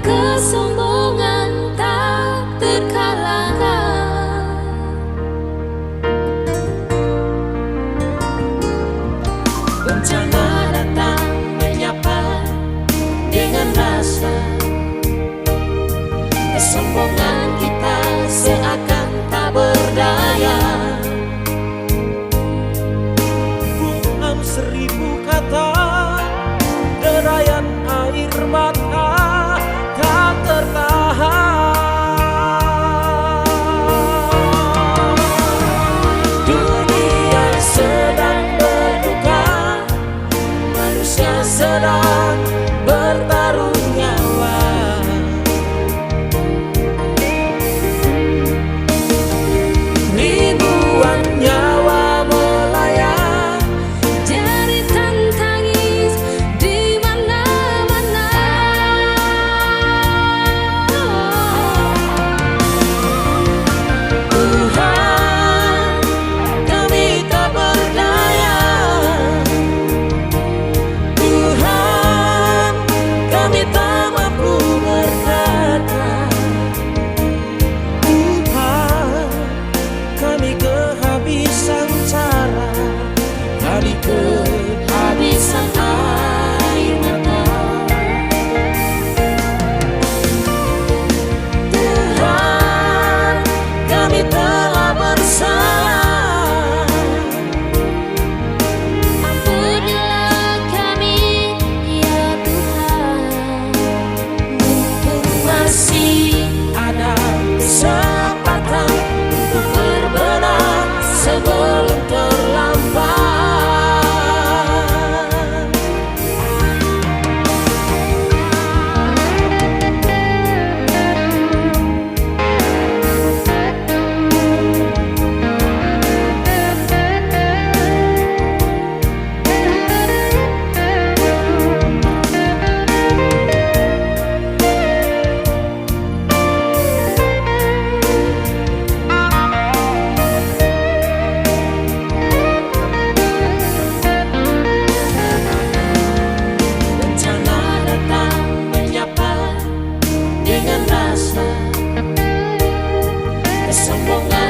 kesombongan tak terkalahkan. Bencana datang menyapa dengan rasa kesombongan kita seakan tak berdaya. Buang seribu kata, derayan air mata tak tertahan. Dunia sedang berduka, manusia sedang bertaruh nyawa. Ribuan nyawa melayang, Jeritan tangis di mana-mana. Tuhan, kami tak berdaya. Tuhan, kami tak mampu berkata. Tuhan, kami kehabisan cara, kami kehabisan air mata. Tuhan, kami telah bersalah. Ampunilah kami, ya Tuhan. Mumpung masih ada kesempatan untuk berbenah sebelum terlambat. Bencana datang menyapa dengan rasa kesombongan